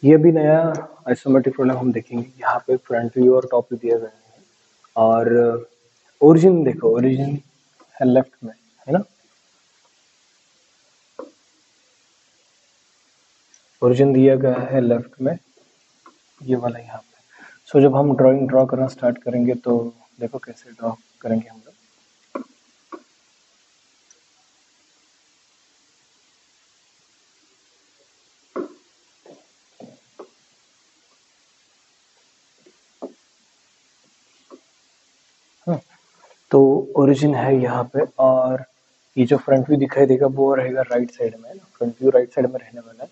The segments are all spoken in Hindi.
ये भी नया आइसोमेट्रिक प्रॉब्लम हम देखेंगे। यहाँ पे फ्रंट व्यू और टॉप व्यू दिया गया है और ओरिजिन देखो, ओरिजिन है लेफ्ट में, है ना। ओरिजिन दिया गया है लेफ्ट में, ये वाला यहाँ पे। सो जब हम ड्राइंग ड्रॉ करना स्टार्ट करेंगे तो देखो कैसे ड्रॉ करेंगे हम लोग। हाँ, तो ओरिजिन है यहाँ पे और ये जो फ्रंट व्यू दिखाई देगा वो रहेगा राइट साइड में, है ना। फ्रंट व्यू राइट साइड में रहने वाला है।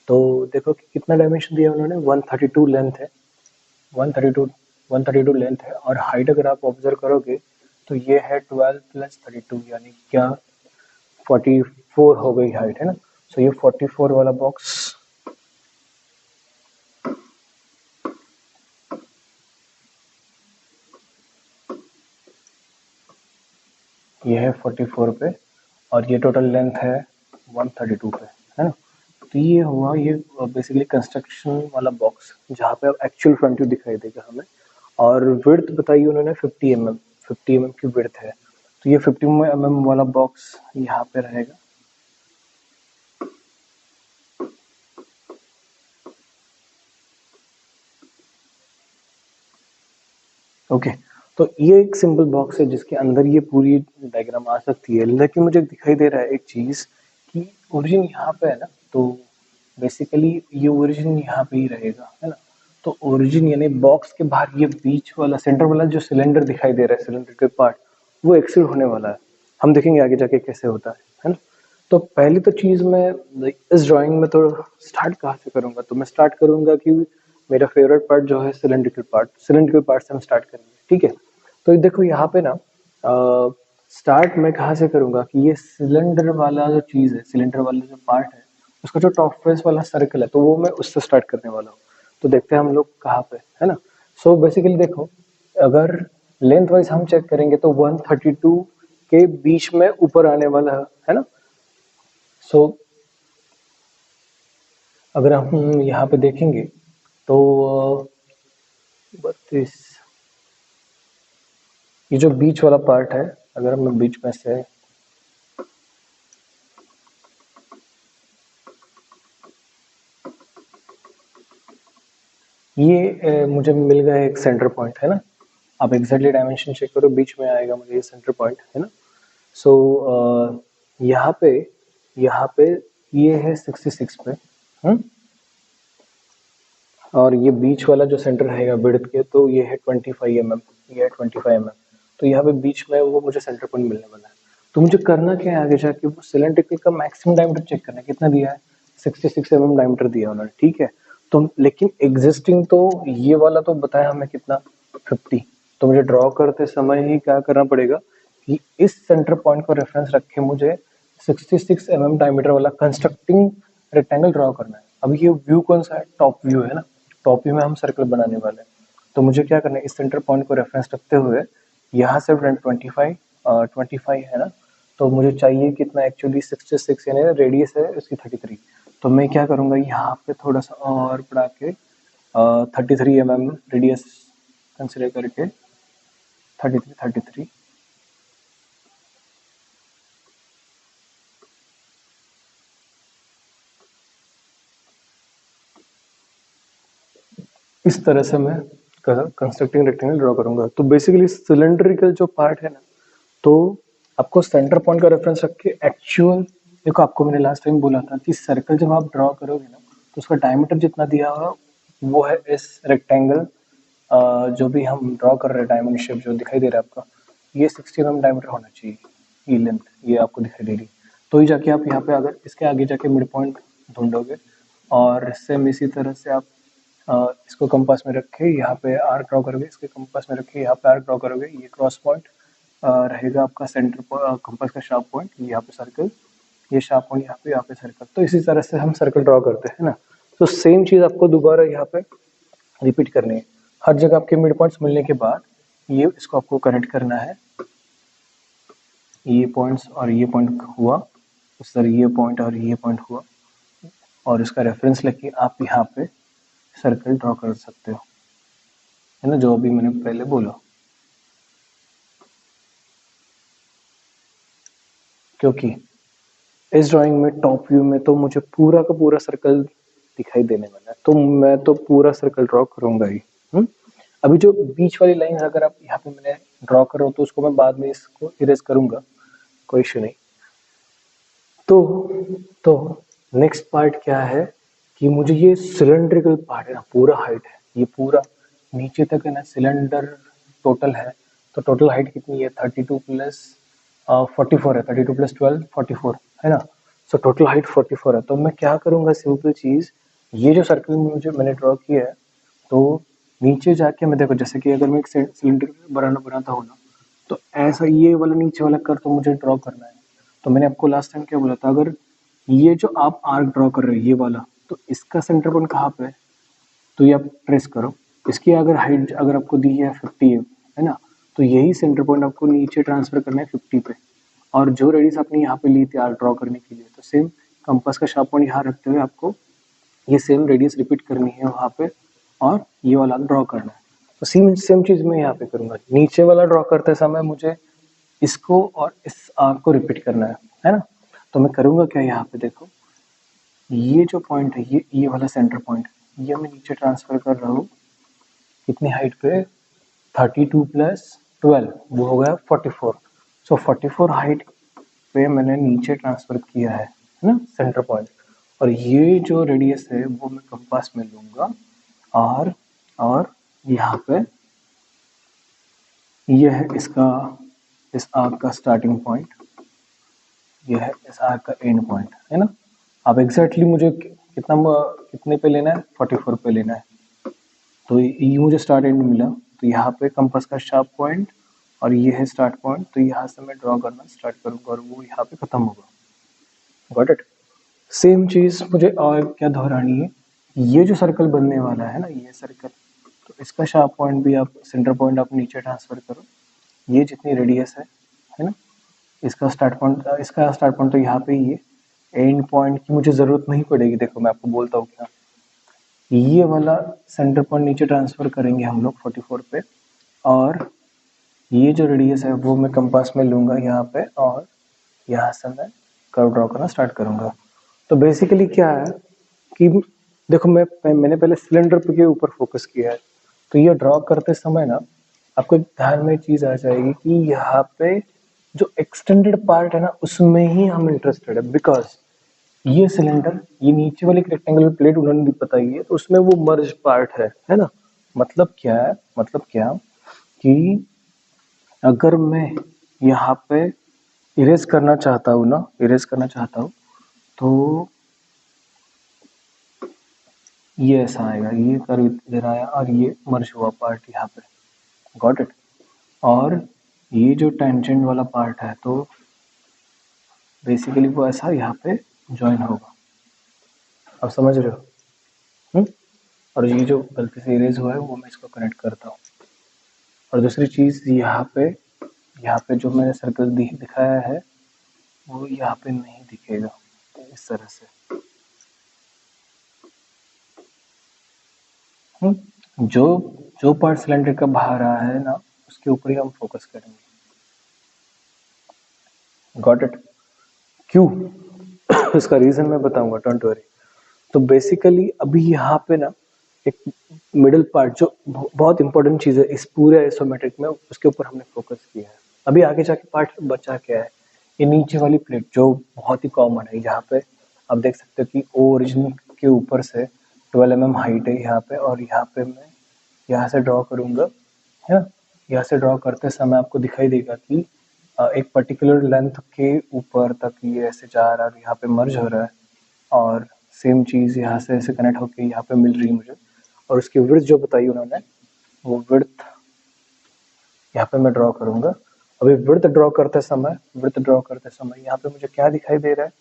तो देखो कि कितना डायमेंशन दिया उन्होंने, 132 लेंथ है, 132 132 लेंथ है और हाइट अगर आप ऑब्जर्व करोगे तो ये है 12 प्लस 32 यानी क्या 44 हो गई हाइट, है ना। सो ये 44 वाला बॉक्स ये है 44 पे और ये टोटल लेंथ है 132 पे, है ना। तो ये हुआ, ये बेसिकली कंस्ट्रक्शन वाला बॉक्स जहाँ पे अब एक्चुअल फ्रंट व्यू दिखाई देगा हमें। और विड्थ बताई उन्होंने 50 mm, 50 mm की विड्थ है। तो ये 50 mm वाला बॉक्स यहाँ पे रहेगा। ओके, तो ये एक सिंपल बॉक्स है जिसके अंदर ये पूरी डायग्राम आ सकती है। लेकिन मुझे दिखाई दे रहा है एक चीज कि ओरिजिन यहाँ पे है ना, तो बेसिकली ये ओरिजिन यहाँ पे ही रहेगा, है ना। तो ओरिजिन यानी बॉक्स के बाहर ये बीच वाला सेंटर वाला जो सिलेंडर दिखाई दे रहा है, सिलेंडर के पार्ट, वो एक्सीड होने वाला है। हम देखेंगे आगे जाके कैसे होता है ना। तो पहली तो चीज मैं इस ड्राइंग में तो स्टार्ट कहाँ से करूंगा, तो मैं स्टार्ट करूंगा कि मेरा फेवरेट पार्ट जो है सिलेंड्रिकल पार्ट से हम स्टार्ट करेंगे, ठीक है। तो देखो यहाँ पे ना स्टार्ट मैं कहाँ से करूंगा कि ये सिलेंडर वाला जो चीज है, सिलेंडर वाला जो पार्ट है, उसका जो टॉप फेस वाला सर्कल है, तो वो मैं उससे स्टार्ट करने वाला हूँ। तो देखते हैं हम लोग कहाँ पे, है ना। सो बेसिकली देखो, अगर लेंथ वाइज हम चेक करेंगे तो 132 के बीच में ऊपर आने वाला है ना। सो अगर हम यहाँ पे देखेंगे तो 32, ये जो बीच वाला पार्ट है, अगर हम बीच में से ये मुझे मिल गया एक सेंटर पॉइंट, है ना। आप एग्जैक्टली डायमेंशन चेक करो, बीच में आएगा मुझे ये सेंटर पॉइंट, है ना। सो यहाँ पे ये है 66 पे, हम्म। और ये बीच वाला जो सेंटर रहेगा विड्थ के, तो ये है 25 mm, ये है 25 mm। तो यहाँ पे बीच में वो मुझे सेंटर पॉइंट मिलने वाला है। तो मुझे करना क्या है आगे जाके, वो सिलेंड्रिकल का मैक्सिमम डायमीटर चेक करना है, कितना दिया है, 66 mm डायमीटर दिया उन्होंने, ठीक है। तो लेकिन एग्जिस्टिंग तो ये वाला तो बताया हमें कितना, 50। तो मुझे ड्रॉ करते समय ही क्या करना पड़ेगा कि इस सेंटर पॉइंट को रेफरेंस रख के मुझे 66 mm डायमीटर वाला कंस्ट्रक्टिंग रेक्टेंगल ड्रॉ करना है। अब ये व्यू कौन सा है, टॉप व्यू है ना। टॉप व्यू में हम सर्कल बनाने वाले हैं। तो मुझे क्या करना है, इस सेंटर पॉइंट को रेफरेंस रखते हुए यहाँ से 25 है ना। तो मुझे चाहिए कितना एक्चुअली 66, यानी रेडियस है इसकी 33। तो मैं क्या करूँगा, यहाँ पे थोड़ा सा और बढ़ा के 33 mm रेडियस कंसिडर करके 33 इस तरह से मैं कंस्ट्रक्टिंग रेक्टेंगल ड्रॉ करूंगा। तो बेसिकली सिलेंड्रिकल जो पार्ट है ना, तो आपको सेंटर पॉइंट का रेफरेंस रख के एक्चुअल, देखो आपको मैंने लास्ट टाइम बोला था कि सर्कल जब आप ड्रॉ करोगे ना, तो उसका डायमीटर जितना दिया होगा वो है इस रेक्टेंगल, जो भी हम ड्रॉ कर रहे हैं डायमंड शेप जो दिखाई दे रहा है आपका, ये 60 mm डायमीटर होना चाहिए। ये लेंथ ये आपको दिखाई दे रही, तो ही जाके आप यहाँ पे अगर इसके आगे जाके मिड पॉइंट ढूंढोगे। और सेम इसी तरह से आप इसको कंपास में रखे यहाँ पे आर्क ड्रॉ करोगे, इसके कंपास में रखे यहाँ पे आर्क ड्रॉ करोगे, ये क्रॉस पॉइंट रहेगा आपका सेंटर कंपास का शार्प पॉइंट, यहाँ पे सर्कल, ये शार्प पॉइंट यहाँ पे सर्कल। तो इसी तरह से हम सर्कल ड्रॉ करते हैं ना। तो सेम चीज आपको दोबारा यहाँ पे रिपीट करनी है। हर जगह आपके मिड पॉइंट्स मिलने के बाद ये इसको आपको कनेक्ट करना है, ये पॉइंट्स और ये पॉइंट हुआ, उस तरह ये पॉइंट और ये पॉइंट हुआ, और इसका रेफरेंस लेके आप यहाँ पे सर्कल ड्रॉ कर सकते हो, है ना, जो अभी मैंने पहले बोला। क्योंकि इस ड्राइंग में टॉप व्यू में तो मुझे पूरा का पूरा सर्कल दिखाई देने वाला है, तो मैं तो पूरा सर्कल ड्रॉ करूंगा ही। अभी जो बीच वाली लाइन अगर आप यहाँ पे मैंने ड्रॉ करो तो उसको मैं बाद में इसको इरेज करूंगा, कोई इशू नहीं। तो नेक्स्ट पार्ट क्या है कि मुझे ये सिलेंड्रिकल पार्ट है ना, पूरा हाइट है ये पूरा नीचे तक है ना, सिलेंडर टोटल है। तो टोटल हाइट कितनी है, 32 प्लस 44 है, 32 प्लस 12 44 है ना। सो टोटल हाइट 44 है। तो मैं क्या करूंगा, सिंपल चीज, ये जो सर्कल मैंने ड्रॉ किया है, तो नीचे जाके मैं देखो, जैसे कि अगर मैं एक सिलेंडर बनाता हूँ ना, तो ऐसा ये वाला नीचे वाला कर तो मुझे ड्रॉ करना है। तो मैंने आपको लास्ट टाइम क्या बोला था, अगर ये जो आप आर्क ड्रॉ कर रहे हो ये वाला, तो इसका सेंटर पॉइंट कहाँ पे है, तो ये आप ट्रेस करो। इसकी अगर हाइट अगर आपको दी है 50 है ना, तो यही सेंटर पॉइंट आपको नीचे ट्रांसफर करना है 50 पे। और जो रेडियस आपने यहाँ पे ली थी आर्क ड्रॉ करने के लिए, तो सेम कंपास का शार्प पॉइंट यहाँ रखते हुए आपको ये सेम रेडियस रिपीट करनी है वहाँ पे, और ये वाला ड्रॉ करना है। तो सेम सेम चीज मैं यहाँ पे करूंगा, नीचे वाला ड्रॉ करते समय मुझे इसको और इस आर्क को रिपीट करना है ना। तो मैं करूंगा क्या, यहाँ पे देखो, ये जो पॉइंट है, ये वाला सेंटर पॉइंट, ये मैं नीचे ट्रांसफर कर रहा हूँ कितनी हाइट पे, 32 प्लस 12 वो हो गया 44। सो 44 हाइट पे मैंने नीचे ट्रांसफर किया है ना सेंटर पॉइंट। और ये जो रेडियस है वो मैं कंपास में लूंगा, और यहाँ पे ये है इसका, इस आर्क का स्टार्टिंग पॉइंट, ये है इस आर्क का एंड पॉइंट, है ना। अब एग्जैक्टली मुझे कितने पे लेना है, 44 पे लेना है। तो ये मुझे स्टार्ट एंड मिला, तो यहाँ पे कंपास का शार्प पॉइंट और ये है स्टार्ट पॉइंट, तो यहाँ से मैं ड्रॉ करना स्टार्ट करूंगा और वो यहाँ पे खत्म होगा। Got it. सेम चीज मुझे और क्या दोहरानी है, ये जो सर्कल बनने वाला है ना, ये सर्कल, तो इसका शार्प पॉइंट भी आप, सेंटर पॉइंट आप नीचे ट्रांसफर करो, ये जितनी रेडियस है ना, इसका स्टार्ट पॉइंट तो यहाँ पे ही है। एंड पॉइंट की मुझे जरूरत नहीं पड़ेगी, देखो मैं आपको बोलता हूँ क्या, ये वाला सेंटर पॉइंट नीचे ट्रांसफर करेंगे हम लोग 44 पे, और ये जो रेडियस है वो मैं कंपास में लूंगा यहाँ पे, और यहाँ से मैं कर्व ड्रॉ करना स्टार्ट करूंगा। तो बेसिकली क्या है कि देखो, मैंने पहले सिलेंडर के ऊपर फोकस किया है, तो ये ड्रॉ करते समय ना आपको ध्यान में चीज आ जाएगी कि यहाँ पे जो एक्सटेंडेड पार्ट है ना उसमें ही हम इंटरेस्टेड है, बिकॉज ये सिलेंडर, ये नीचे वाली रेक्टेंगुलर प्लेट उन्होंने भी बताई है, तो उसमें वो मर्ज पार्ट है ना। मतलब क्या है, मतलब क्या कि अगर मैं यहाँ पे इरेज करना चाहता हूँ ना, इरेज करना चाहता हूँ, तो ये ऐसा आएगा, ये कर्व इधर आया और ये मर्ज हुआ पार्ट यहाँ पे। Got it. और ये जो टेंजेंट वाला पार्ट है, तो बेसिकली वो ऐसा यहाँ पे ज्वाइन होगा। अब समझ रहे हो? और ये जो गलती से इरेज हुआ है वो मैं इसको कनेक्ट करता हूँ। और दूसरी चीज, यहाँ पे जो मैंने सर्कल दिखाया है वो यहाँ पे नहीं दिखेगा, तो इस तरह से। जो जो पार्ट सिलेंडर का बाहर रहा है ना, उसके ऊपर ही हम फोकस करेंगे। Got it. क्यों? उसका रीजन मैं बताऊंगा, डोंट वरी। तो बेसिकली अभी यहाँ पे ना एक मिडिल पार्ट जो बहुत इंपॉर्टेंट चीज है इस पूरे आइसोमेट्रिक में, उसके ऊपर हमने फोकस किया है। अभी आगे जाके पार्ट बचा क्या है, ये नीचे वाली प्लेट जो बहुत ही कॉमन है, यहाँ पे आप देख सकते हो कि ओरिजिन के ऊपर से 12 mm हाइट है यहाँ पे, और यहाँ पे मैं यहाँ से ड्रॉ करूंगा, है ना। यहाँ से ड्रॉ करते समय आपको दिखाई देगा कि एक पर्टिकुलर लेंथ के ऊपर तक ये ऐसे जा रहा है, यहाँ पे मर्ज हो रहा है, और सेम चीज यहाँ से ऐसे कनेक्ट होके यहाँ पे मिल रही है मुझे। और उसकी विड्थ जो बताई उन्होंने, वो विड्थ यहाँ पे मैं ड्रॉ करूंगा। अभी विड्थ ड्रॉ करते समय यहाँ पे मुझे क्या दिखाई दे रहा है,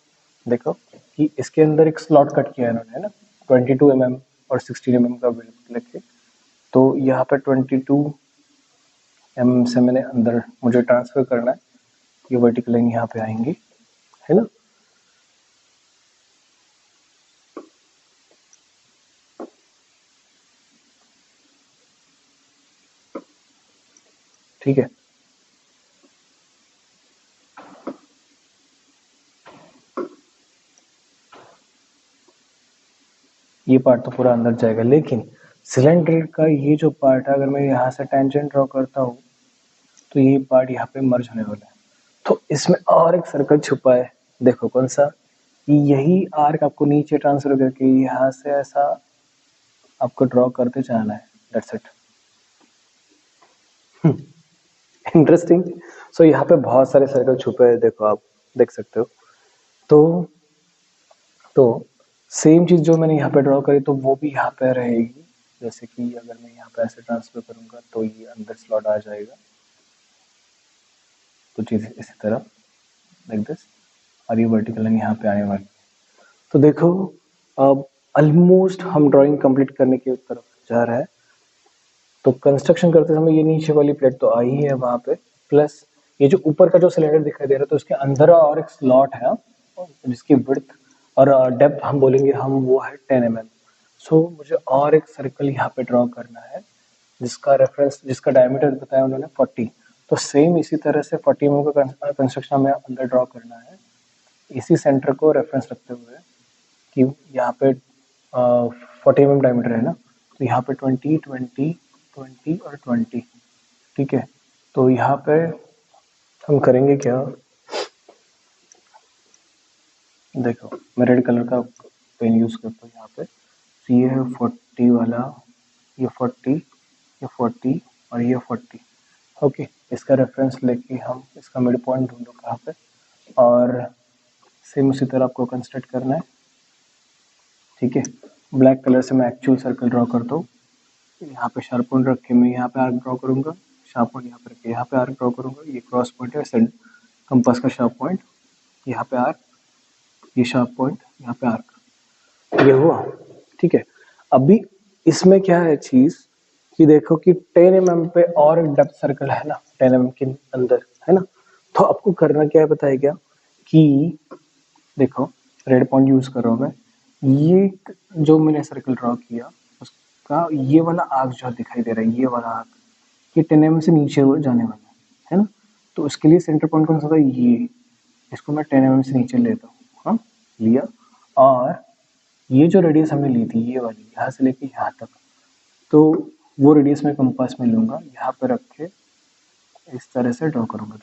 देखो कि इसके अंदर एक स्लॉट कट किया है इन्होंने, है ना, 22 mm और 16 mm का विड्थ लेके। तो यहाँ पे 22 mm से मैंने अंदर मुझे ट्रांसफर करना है, ये वर्टिकल लाइन यहाँ पे आएंगी, है ना। ठीक है। ये पार्ट तो पूरा अंदर जाएगा, लेकिन सिलेंडर का ये जो पार्ट है, अगर मैं यहाँ से टेंजेंट ड्रॉ करता हूँ तो ये पार्ट यहाँ पे मर्ज होने वाला है। तो इसमें और एक सर्कल छुपा है, देखो कौन सा, यही आर्क आपको नीचे ट्रांसफर करके यहाँ से ऐसा आपको ड्रॉ करते जाना है। That's it. इंटरेस्टिंग। सो यहाँ पे बहुत सारे सर्कल छुपे हैं, देखो आप देख सकते हो। तो सेम चीज जो मैंने यहाँ पे ड्रॉ करी तो वो भी यहाँ पे रहेगी। जैसे कि अगर मैं यहाँ पे ऐसे ट्रांसफर करूंगा तो ये अंदर स्लॉट आ जाएगा, तो चीज इसी तरह लाइक दिस, और ये वर्टिकल लाइन यहाँ पे आने वाली है। तो देखो अब ऑलमोस्ट हम ड्राइंग कंप्लीट करने की तरफ जा रहा है। तो कंस्ट्रक्शन करते समय ये नीचे वाली प्लेट तो आई है वहां पे, प्लस ये जो ऊपर का जो सिलेंडर दिखाई दे रहा है तो उसके अंदर और एक स्लॉट है जिसकी विड्थ और डेप्थ हम बोलेंगे हम वो है 10 mm। सो मुझे और एक सर्कल यहाँ पे ड्रॉ करना है जिसका रेफरेंस, जिसका डायमीटर बताया उन्होंने 40। तो सेम इसी तरह से 40 mm का कंस्ट्रक्शन हमें अंदर ड्रॉ करना है, इसी सेंटर को रेफरेंस रखते हुए कि यहाँ पे 40 mm डायमीटर है ना, तो यहाँ पे 20 20 20 और 20। ठीक है, तो यहाँ पे हम करेंगे क्या, देखो मैं रेड कलर का पेन यूज करता हूँ यहाँ पे। तो ये है 40 वाला, ये 40, ये 40 और ये 40। ओके, इसका रेफरेंस लेके हम इसका मिड पॉइंट ढूंढो कहाँ पे, और सेम उसी तरह आपको कंस्ट्रक्ट करना है। ठीक है, ब्लैक कलर से मैं एक्चुअल सर्कल ड्रॉ करता हूँ। यहाँ पे शार्प पॉइंट रख के मैं यहाँ पे आर्क ड्रॉ करूंगा, शार्प पॉइंट यहाँ पे रख के यहाँ पे आर्क ड्रॉ करूंगा, ये क्रॉस पॉइंट है कंपास का शार्प पॉइंट, यहाँ पे आर्क, ये शार्प पॉइंट, यहाँ पे आर्क, ये हुआ। ठीक है, अभी इसमें क्या है चीज कि देखो कि 10 mm पे और डेप्थ सर्कल है ना 10 mm के अंदर, है ना। तो आपको करना क्या है बताया गया कि देखो रेड पॉइंट यूज कर रहा हूँ मैं, ये जो मैंने सर्कल ड्रॉ किया उसका ये वाला आर्क जो दिखाई दे रहा है, ये वाला आर्क, ये 10 mm से नीचे जाने वाला है ना। तो उसके लिए सेंटर पॉइंट कौन सा था, ये, इसको मैं 10 mm से नीचे लेता हूँ। हाँ, लिया, और ये जो रेडियस हमने ली थी ये वाली, यहाँ से लेके यहाँ तक, तो वो रेडियस मैं कंपास में लूंगा, यहाँ पे रख के इस तरह से ड्रॉ करूंगा।